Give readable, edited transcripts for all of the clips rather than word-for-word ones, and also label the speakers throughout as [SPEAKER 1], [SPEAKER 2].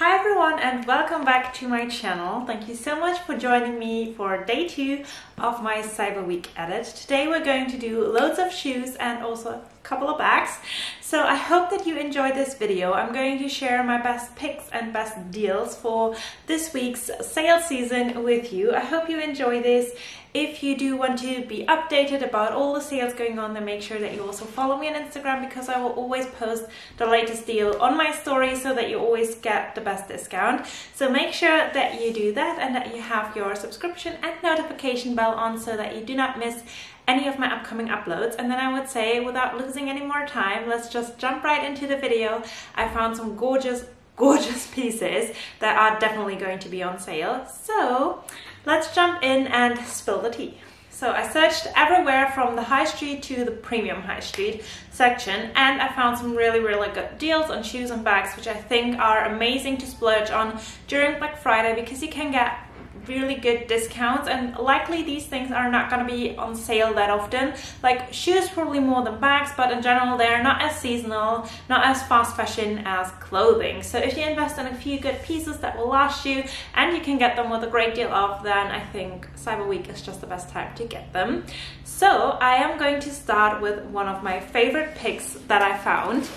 [SPEAKER 1] Hi everyone and welcome back to my channel. Thank you so much for joining me for day 2 of my Cyber Week edit. Today we're going to do loads of shoes and also a couple of bags. So I hope that you enjoyed this video. I'm going to share my best picks and best deals for this week's sale season with you. I hope you enjoy this. If you do want to be updated about all the sales going on, then make sure that you also follow me on Instagram, because I will always post the latest deal on my story so that you always get the best discount. So make sure that you do that and that you have your subscription and notification bell on so that you do not miss any of my upcoming uploads. And then I would say, without losing any more time, let's just jump right into the video. I found some gorgeous pieces that are definitely going to be on sale. So let's jump in and spill the tea. So I searched everywhere from the high street to the premium high street section, and I found some really good deals on shoes and bags, which I think are amazing to splurge on during Black Friday, because you can get really good discounts, and likely these things are not going to be on sale that often. Like shoes probably more than bags, but in general they're not as seasonal, not as fast fashion as clothing. So if you invest in a few good pieces that will last you and you can get them with a great deal off, then I think Cyber Week is just the best time to get them. So I am going to start with one of my favorite picks that I found.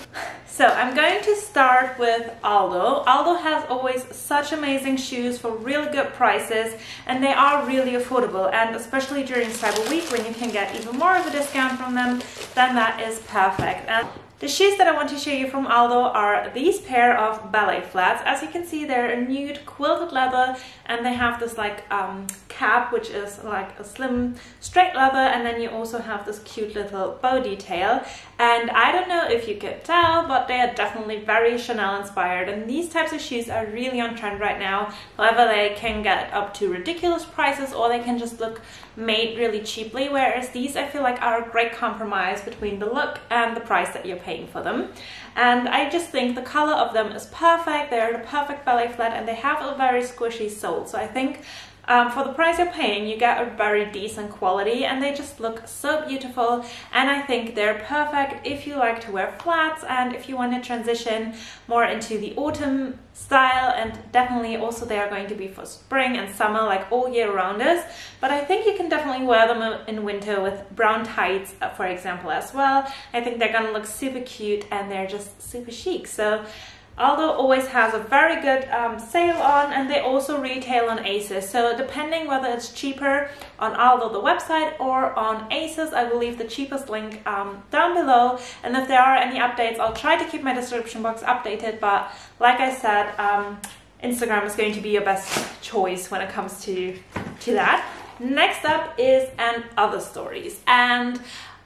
[SPEAKER 1] So I'm going to start with Aldo. Aldo has always such amazing shoes for really good prices, and they are really affordable, and especially during Cyber Week when you can get even more of a discount from them, then that is perfect. And the shoes that I want to show you from Aldo are these pair of ballet flats. As you can see, they're a nude quilted leather, and they have this like cap, which is like a slim straight leather, and then you also have this cute little bow detail. And I don't know if you could tell, but they are definitely very Chanel inspired, and these types of shoes are really on trend right now. However, they can get up to ridiculous prices, or they can just look made really cheaply, whereas these I feel like are a great compromise between the look and the price that you're paying for them. And I just think the color of them is perfect. They're the perfect ballet flat, and they have a very squishy sole, so I think for the price you're paying, you get a very decent quality, and they just look so beautiful. And I think they're perfect if you like to wear flats and if you want to transition more into the autumn style, and definitely also they are going to be for spring and summer, like all year rounders. But I think you can definitely wear them in winter with brown tights, for example, as well. I think they're gonna look super cute, and they're just super chic. So Aldo always has a very good sale on, and they also retail on ASOS. So depending whether it's cheaper on Aldo the website or on ASOS, I will leave the cheapest link down below. And if there are any updates, I'll try to keep my description box updated. But like I said, Instagram is going to be your best choice when it comes to that. Next up is & Other Stories, and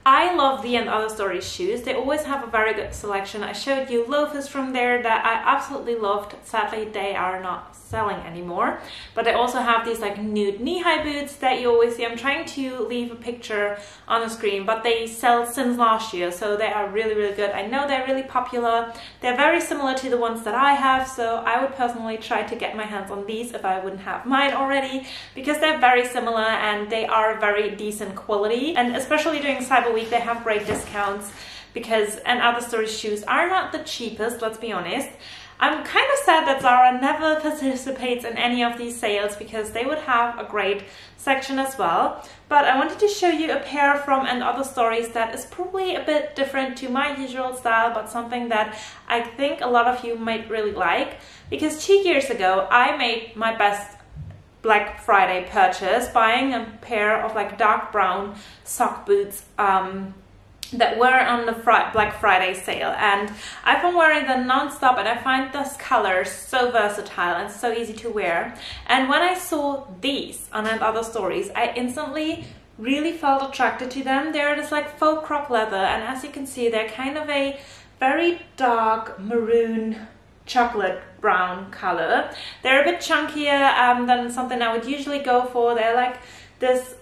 [SPEAKER 1] I love the & Other Stories shoes. They always have a very good selection. I showed you loafers from there that I absolutely loved. Sadly, they are not selling anymore. But they also have these like nude knee-high boots that you always see. I'm trying to leave a picture on the screen, but they sell since last year, so they are really good. I know they're really popular. They're very similar to the ones that I have, so I would personally try to get my hands on these if I wouldn't have mine already, because they're very similar and they are very decent quality. And especially during Cyber Week, they have great discounts, because & Other Stories shoes are not the cheapest, let's be honest. I'm kind of sad that Zara never participates in any of these sales, because they would have a great section as well. But I wanted to show you a pair from & Other Stories that is probably a bit different to my usual style, but something that I think a lot of you might really like, because 2 years ago I made my best Black Friday purchase, buying a pair of like dark brown sock boots that were on the Black Friday sale, and I've been wearing them non-stop, and I find this color so versatile and so easy to wear. And when I saw these on & Other Stories, I instantly really felt attracted to them. They're this like faux crop leather, and as you can see, they're kind of a very dark maroon chocolate brown color. They're a bit chunkier than something I would usually go for. They're like this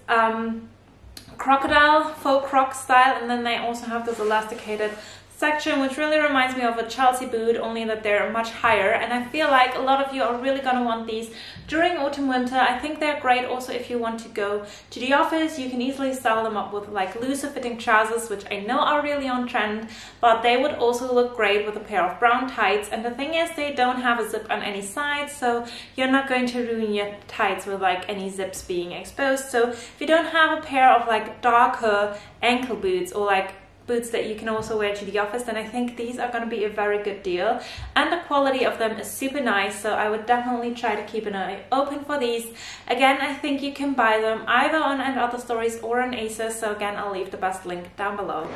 [SPEAKER 1] crocodile faux croc style, and then they also have this elasticated section, which really reminds me of a Chelsea boot, only that they're much higher. And I feel like a lot of you are really gonna want these during autumn winter. I think they're great also if you want to go to the office. You can easily style them up with like looser fitting trousers, which I know are really on trend, but they would also look great with a pair of brown tights. And the thing is, they don't have a zip on any side, so you're not going to ruin your tights with like any zips being exposed. So if you don't have a pair of like darker ankle boots or like boots that you can also wear to the office, then I think these are going to be a very good deal, and the quality of them is super nice, so I would definitely try to keep an eye open for these. Again, I think you can buy them either on & Other Stories or on ASOS, so again, I'll leave the best link down below.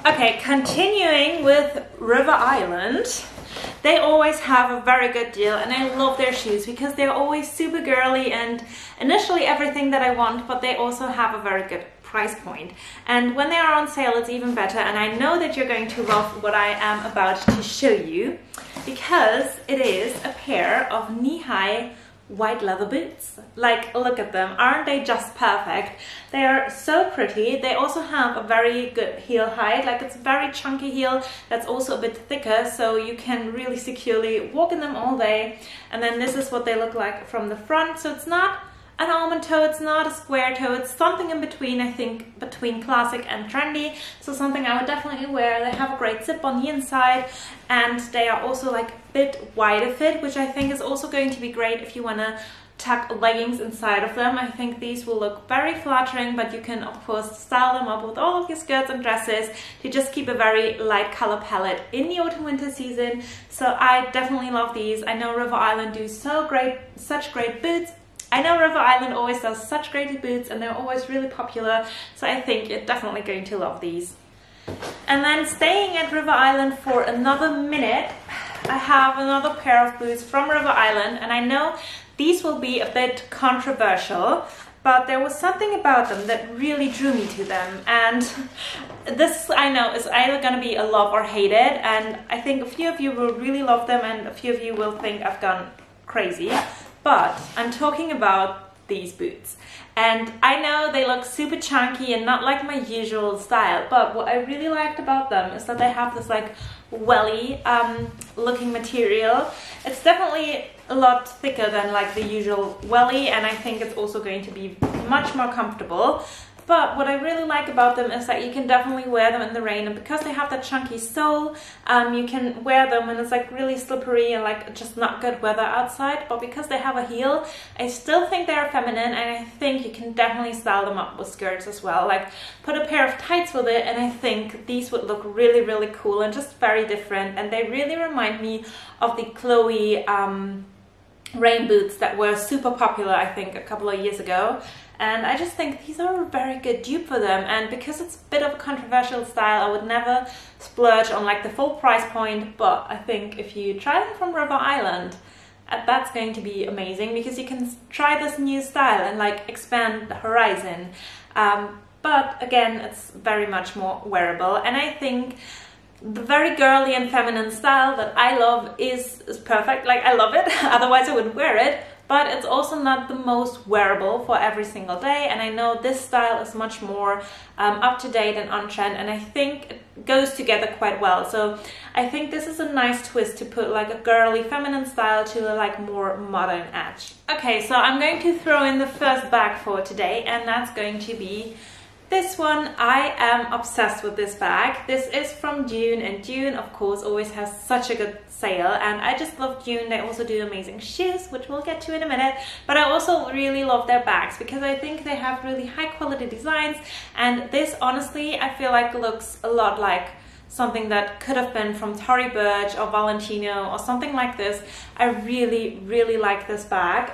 [SPEAKER 1] Okay, continuing with River Island. They always have a very good deal, and I love their shoes because they're always super girly and initially everything that I want, but they also have a very good price point. And when they are on sale, it's even better. And I know that you're going to love what I am about to show you, because it is a pair of knee-high white leather boots. Like, look at them. Aren't they just perfect? They are so pretty. They also have a very good heel height. Like, it's a very chunky heel that's also a bit thicker, so you can really securely walk in them all day. And then this is what they look like from the front. So it's not an almond toe, it's not a square toe, it's something in between, I think, between classic and trendy. So something I would definitely wear. They have a great zip on the inside, and they are also like a bit wider fit, which I think is also going to be great if you want to tuck leggings inside of them. I think these will look very flattering, but you can of course style them up with all of your skirts and dresses to just keep a very light color palette in the autumn winter season. So I definitely love these. I know River Island do such great boots. I know River Island always does such great boots, and they're always really popular, so I think you're definitely going to love these. And then staying at River Island for another minute, I have another pair of boots from River Island, and I know these will be a bit controversial, but there was something about them that really drew me to them. And this, I know, is either going to be a love or hate it, and I think a few of you will really love them and a few of you will think I've gone crazy. But I'm talking about these boots. And I know they look super chunky and not like my usual style, but what I really liked about them is that they have this like welly looking material. It's definitely a lot thicker than like the usual welly, and I think it's also going to be much more comfortable. But what I really like about them is that you can definitely wear them in the rain, and because they have that chunky sole, you can wear them when it's like really slippery and like just not good weather outside. But because they have a heel, I still think they're feminine, and I think you can definitely style them up with skirts as well. Like, put a pair of tights with it, and I think these would look really, really cool and just very different. And they really remind me of the Chloe rain boots that were super popular, I think, a couple of years ago. And I just think these are a very good dupe for them. And because it's a bit of a controversial style, I would never splurge on like the full price point. But I think if you try them from River Island, that's going to be amazing, because you can try this new style and like expand the horizon. But again, it's very much more wearable. And I think the very girly and feminine style that I love is perfect. Like, I love it, otherwise I wouldn't wear it. But it's also not the most wearable for every single day, and I know this style is much more up-to-date and on-trend, and I think it goes together quite well. So I think this is a nice twist to put like a girly feminine style to a like more modern edge. Okay, so I'm going to throw in the first bag for today, and that's going to be this one. I am obsessed with this bag. This is from June, and June of course always has such a good sale, and I just love June. They also do amazing shoes, which we'll get to in a minute, but I also really love their bags because I think they have really high quality designs, and this honestly I feel like looks a lot like something that could have been from Tory Burch or Valentino or something like this. I really, really like this bag.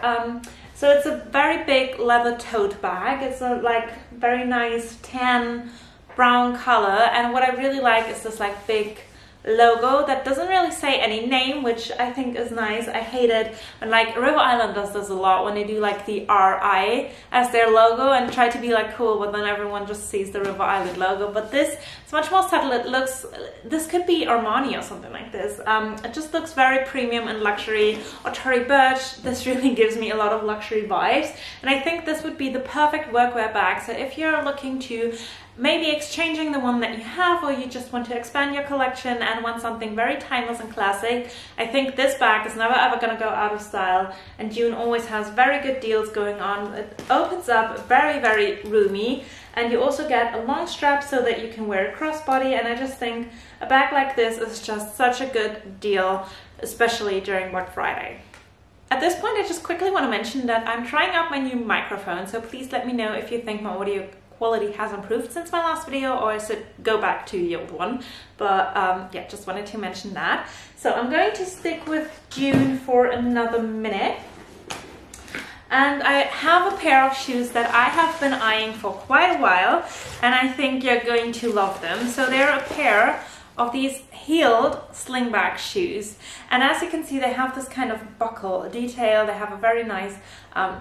[SPEAKER 1] So it's a very big leather tote bag. It's a like very nice tan brown color, and what I really like is this like big logo that doesn't really say any name, which I think is nice. I hate it when like River Island does this a lot, when they do like the RI as their logo and try to be like cool, but then everyone just sees the River Island logo. But this is much more subtle. It looks, this could be Armani or something like this. It just looks very premium and luxury. Or Tory Burch, this really gives me a lot of luxury vibes, and I think this would be the perfect workwear bag. So if you're looking to maybe exchanging the one that you have, or you just want to expand your collection and want something very timeless and classic, I think this bag is never ever going to go out of style, and June always has very good deals going on. It opens up very, very roomy, and you also get a long strap so that you can wear a crossbody, and I just think a bag like this is just such a good deal, especially during Black Friday. At this point, I just quickly want to mention that I'm trying out my new microphone, so please let me know if you think my audio quality has improved since my last video, or I should go back to the old one. But yeah, just wanted to mention that. So I'm going to stick with June for another minute. And I have a pair of shoes that I have been eyeing for quite a while, and I think you're going to love them. So they're a pair of these heeled slingback shoes, and as you can see, they have this kind of buckle detail. They have a very nice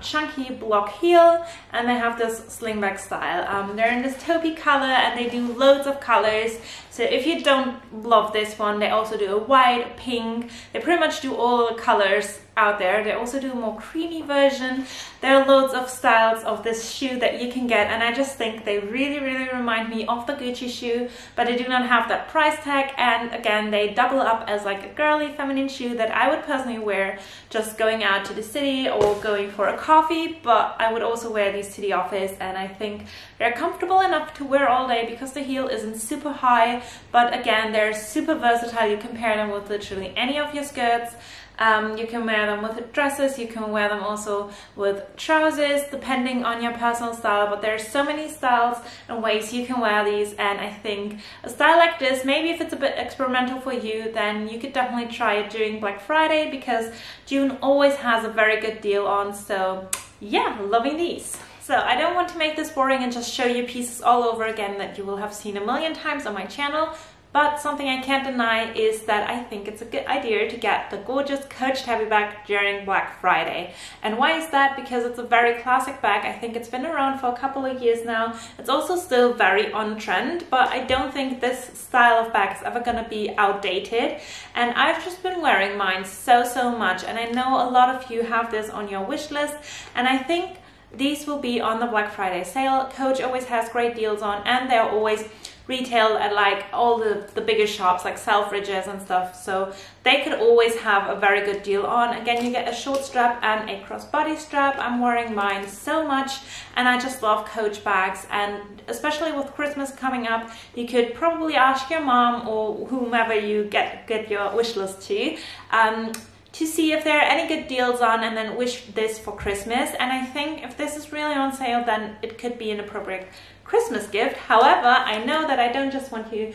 [SPEAKER 1] chunky block heel, and they have this slingback style. They're in this taupey color, and they do loads of colors. So if you don't love this one, they also do a white, pink. They pretty much do all the colors out there. They also do a more creamy version. There are loads of styles of this shoe that you can get, and I just think they really, really remind me of the Gucci shoe, but they do not have that price tag, and again, they double up as like a girly feminine shoe that I would personally wear just going out to the city or going for a coffee, but I would also wear these to the office, and I think they're comfortable enough to wear all day because the heel isn't super high, but again, they're super versatile. You can pair them with literally any of your skirts. You can wear them with dresses, you can wear them also with trousers, depending on your personal style, but there's so many styles and ways you can wear these, and I think a style like this, maybe if it's a bit experimental for you, then you could definitely try it during Black Friday, because June always has a very good deal on. So yeah, loving these. So I don't want to make this boring and just show you pieces all over again that you will have seen a million times on my channel. But something I can't deny is that I think it's a good idea to get the gorgeous Coach tabby bag during Black Friday. And why is that? Because it's a very classic bag. I think it's been around for a couple of years now. It's also still very on trend, but I don't think this style of bag is ever going to be outdated. And I've just been wearing mine so much, and I know a lot of you have this on your wish list, and I think these will be on the Black Friday sale. Coach always has great deals on, and they're always retailed at like all the bigger shops like Selfridges and stuff, so they could always have a very good deal on. Again, you get a short strap and a crossbody strap. I'm wearing mine so much, and I just love Coach bags, and especially with Christmas coming up, you could probably ask your mom or whomever you get your wish list to see if there are any good deals on, and then wish this for Christmas. And I think if this is really on sale, then it could be an appropriate Christmas gift. However, I know that I don't just want to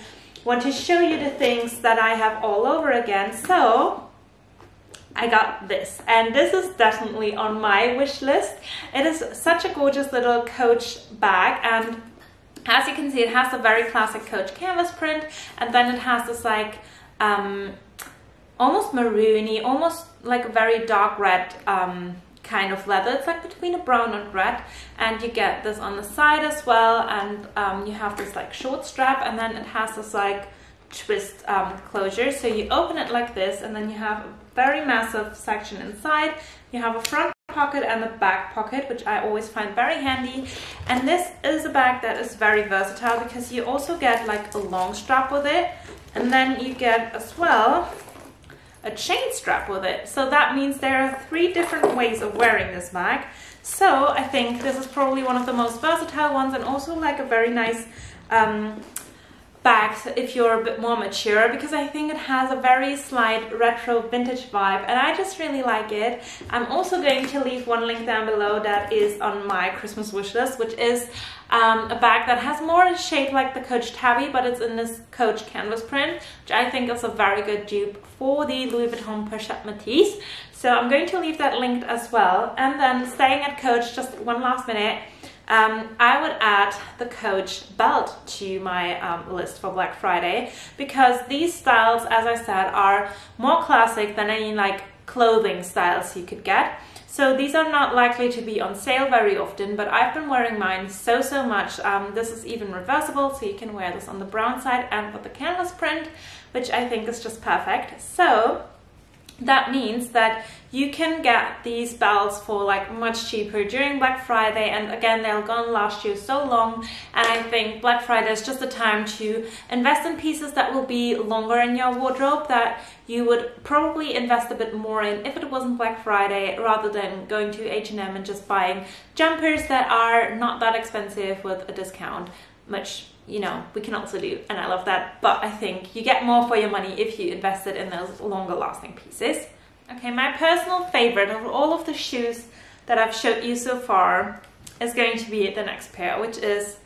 [SPEAKER 1] show you the things that I have all over again, so I got this, and this is definitely on my wish list. It is such a gorgeous little Coach bag, and as you can see, it has a very classic Coach canvas print, and then it has this like almost maroony, almost like a very dark red kind of leather. It's like between a brown and red, and you get this on the side as well, and you have this like short strap, and then it has this like twist closure. So you open it like this, and then you have a very massive section inside. You have a front pocket and a back pocket, which I always find very handy. And this is a bag that is very versatile, because you also get like a long strap with it, and then you get as well a chain strap with it. So that means there are 3 different ways of wearing this bag. So I think this is probably one of the most versatile ones, and also like a very nice bag if you're a bit more mature, because I think it has a very slight retro vintage vibe, and I just really like it. I'm also going to leave one link down below that is on my Christmas wish list, which is a bag that has more a shape like the Coach tabby, but it's in this Coach canvas print, which I think is a very good dupe for the Louis Vuitton Pochette Matisse. So I'm going to leave that linked as well. And then staying at Coach, just one last minute, I would add the Coach belt to my list for Black Friday, because these styles, as I said, are more classic than any like clothing styles you could get. So these are not likely to be on sale very often, but I've been wearing mine so much. This is even reversible, so you can wear this on the brown side and with the canvas print, which I think is just perfect. So That means that you can get these belts for like much cheaper during Black Friday, and again, they're gonna last you so long, and I think Black Friday is just a time to invest in pieces that will be longer in your wardrobe that you would probably invest a bit more in if it wasn't Black Friday, rather than going to H&M and just buying jumpers that are not that expensive with a discount, which, you know, we can also do, and I love that, but I think you get more for your money if you invested in those longer lasting pieces. Okay, my personal favorite of all of the shoes that I've showed you so far is going to be the next pair, which is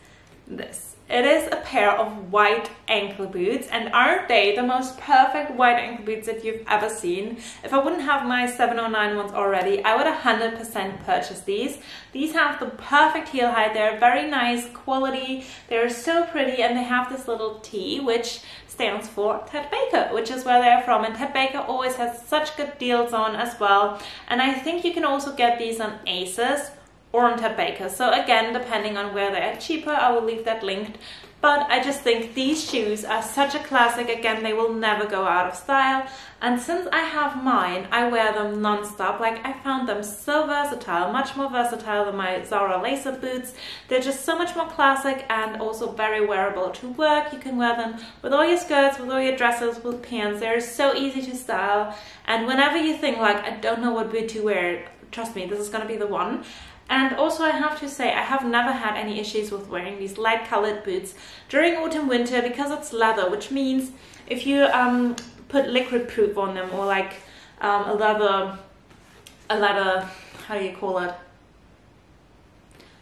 [SPEAKER 1] this. It is a pair of white ankle boots, and aren't they the most perfect white ankle boots that you've ever seen? If I wouldn't have my 709 ones already, I would 100% purchase these. These have the perfect heel height, they're very nice quality, they're so pretty, and they have this little T, which stands for Ted Baker, which is where they're from, and Ted Baker always has such good deals on as well. And I think you can also get these on ASOS or on Ted Baker. So again, depending on where they're cheaper, I will leave that linked. But I just think these shoes are such a classic. Again, they will never go out of style. And since I have mine, I wear them non-stop. Like, I found them so versatile, much more versatile than my Zara lace-up boots. They're just so much more classic and also very wearable to work. You can wear them with all your skirts, with all your dresses, with pants. They're so easy to style. And whenever you think like, I don't know what boot to wear, trust me, this is gonna be the one. And also I have to say, I have never had any issues with wearing these light colored boots during autumn winter, because it's leather, which means if you put liquid proof on them, or like a leather, how do you call it?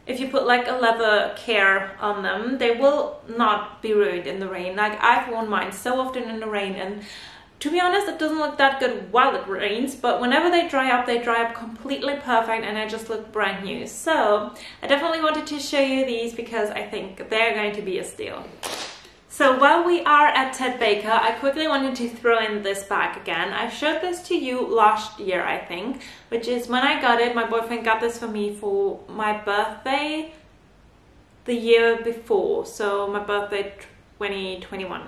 [SPEAKER 1] If you put like a leather care on them, they will not be ruined in the rain. Like, I've worn mine so often in the rain, and to be honest, it doesn't look that good while it rains, but whenever they dry up completely perfect, and I just look brand new. So I definitely wanted to show you these because I think they're going to be a steal. So while we are at Ted Baker, I quickly wanted to throw in this bag again. I showed this to you last year, I think, which is when I got it. My boyfriend got this for me for my birthday the year before, so my birthday 2021,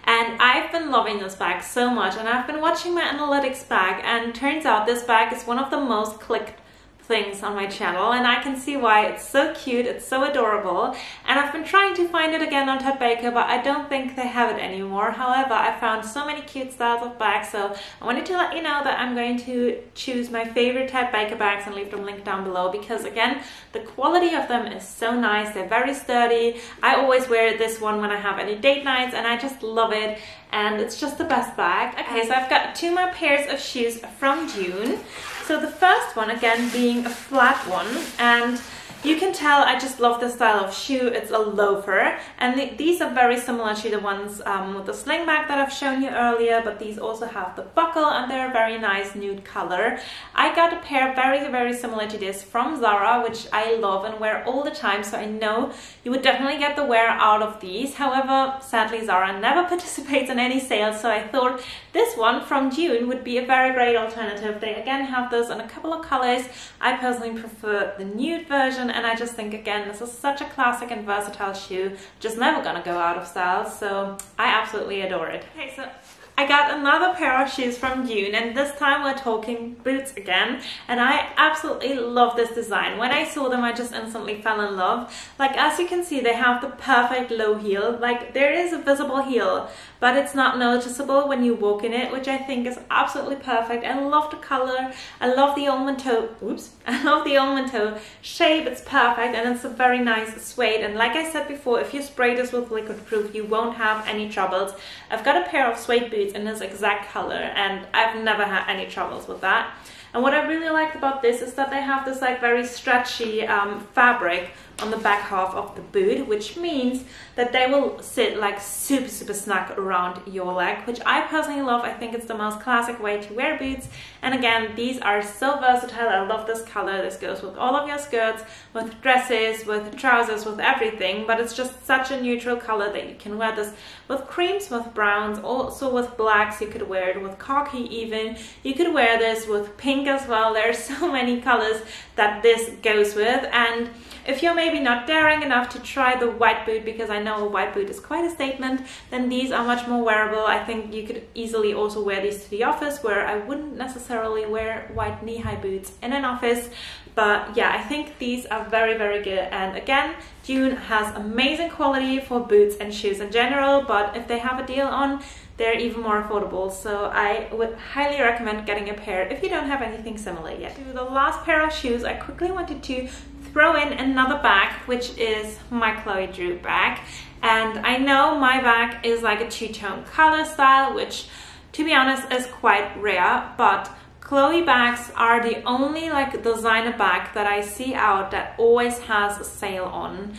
[SPEAKER 1] and I've been loving this bag so much, and I've been watching my analytics bag, and turns out this bag is one of the most clicked things on my channel, and I can see why. It's so cute, it's so adorable, and I've been trying to find it again on Ted Baker, but I don't think they have it anymore. However, I found so many cute styles of bags, so I wanted to let you know that I'm going to choose my favorite Ted Baker bags and leave them linked down below, because again, the quality of them is so nice. They're very sturdy. I always wear this one when I have any date nights, and I just love it, and it's just the best bag. Okay, so I've got two more pairs of shoes from June. So the first one, again, being a flat one, and you can tell I just love this style of shoe. It's a loafer, and these are very similar to the ones with the sling back that I've shown you earlier, but these also have the buckle, and they're a very nice nude color. I got a pair very similar to this from Zara, which I love and wear all the time, so I know you would definitely get the wear out of these. However, sadly, Zara never participates in any sales, so I thought this one from June would be a very great alternative. They again have this in a couple of colors. I personally prefer the nude version, and I just think, again, this is such a classic and versatile shoe, just never gonna go out of style, so I absolutely adore it. Okay, so I got another pair of shoes from June, and this time we're talking boots again, and I absolutely love this design. When I saw them, I just instantly fell in love. Like, as you can see, they have the perfect low heel. Like, there is a visible heel, but it's not noticeable when you walk in it, which I think is absolutely perfect. I love the color. I love the almond toe. Oops. I love the almond toe shape. It's perfect, and it's a very nice suede. And like I said before, if you spray this with liquid proof, you won't have any troubles. I've got a pair of suede boots in this exact color, and I've never had any troubles with that. And what I really liked about this is that they have this like very stretchy fabric on the back half of the boot, which means that they will sit like super snug around your leg, which I personally love. I think it's the most classic way to wear boots. And again, these are so versatile. I love this color. This goes with all of your skirts, with dresses, with trousers, with everything, but it's just such a neutral color that you can wear this with creams, with browns, also with blacks, you could wear it with khaki even, you could wear this with pink as well. There are so many colors that this goes with. And if you're maybe not daring enough to try the white boot, because I know a white boot is quite a statement, then these are much more wearable. I think you could easily also wear these to the office, where I wouldn't necessarily wear white knee-high boots in an office. But yeah, I think these are very, very good. And again, June has amazing quality for boots and shoes in general, but if they have a deal on, they're even more affordable. So I would highly recommend getting a pair if you don't have anything similar yet. To the last pair of shoes, I quickly wanted to throw in another bag, which is my Chloe Drew bag. And I know my bag is like a two-tone color style, which to be honest is quite rare, but Chloe bags are the only like designer bag that I see out that always has a sale on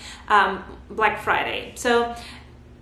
[SPEAKER 1] Black Friday. So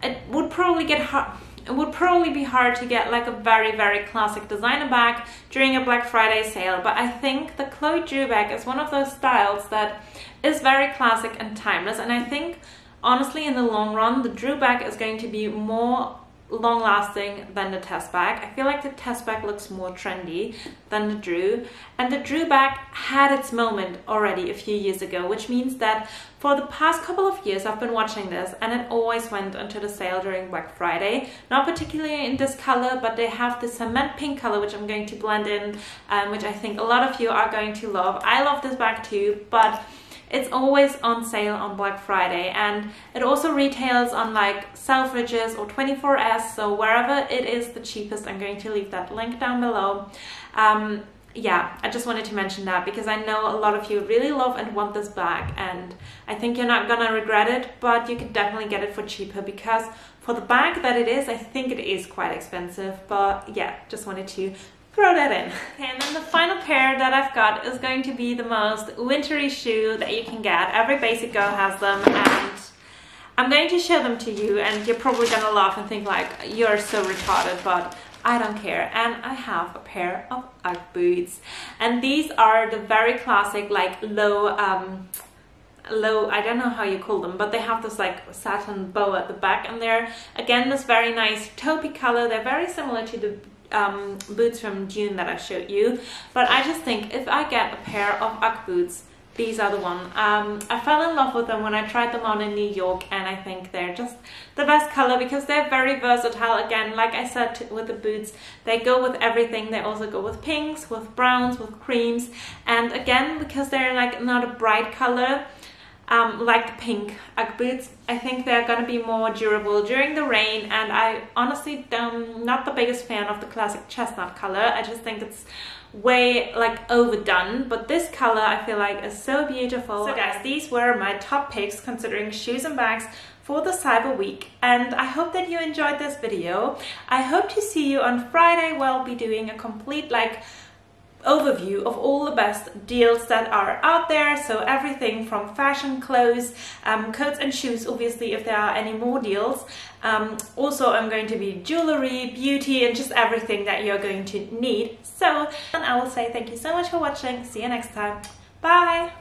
[SPEAKER 1] it would probably get hard. It would probably be hard to get like a very, very classic designer bag during a Black Friday sale, but I think the Chloe Drew bag is one of those styles that is very classic and timeless. And I think honestly in the long run the Drew bag is going to be more long-lasting than the test bag. I feel like the test bag looks more trendy than the Drew, and the Drew bag had its moment already a few years ago, which means that for the past couple of years I've been watching this and it always went onto the sale during Black Friday. Not particularly in this color, but they have the cement pink color, which I'm going to blend in, which I think a lot of you are going to love. I love this bag too, but it's always on sale on Black Friday, and it also retails on like Selfridges or 24S, so wherever it is the cheapest. I'm going to leave that link down below. Yeah, I just wanted to mention that because I know a lot of you really love and want this bag, and I think you're not gonna regret it, but you can definitely get it for cheaper, because for the bag that it is, I think it is quite expensive. But yeah, just wanted to throw that in. Okay, and then the final pair that I've got is going to be the most wintry shoe that you can get. Every basic girl has them, and I'm going to show them to you, and you're probably gonna laugh and think like, you're so retarded, but I don't care. And I have a pair of Ugg boots, and these are the very classic like low, I don't know how you call them, but they have this like satin bow at the back, and they're again this very nice taupey color. They're very similar to the boots from June that I showed you, but I just think if I get a pair of Ugg boots, these are the one. I fell in love with them when I tried them on in New York, and I think they're just the best color because they're very versatile. Again, like I said with the boots, they go with everything. They also go with pinks, with browns, with creams, and again, because they're like not a bright color, like the pink Ugg boots, I think they're gonna be more durable during the rain. And I honestly not the biggest fan of the classic chestnut color. I just think it's way like overdone, but this color I feel like is so beautiful. So guys, these were my top picks considering shoes and bags for the Cyber Week, and I hope that you enjoyed this video. I hope to see you on Friday where I'll be doing a complete like overview of all the best deals that are out there. So everything from fashion, clothes, coats and shoes, obviously if there are any more deals. Also I'm going to be jewelry, beauty, and just everything that you're going to need. So and I will say thank you so much for watching. See you next time. Bye.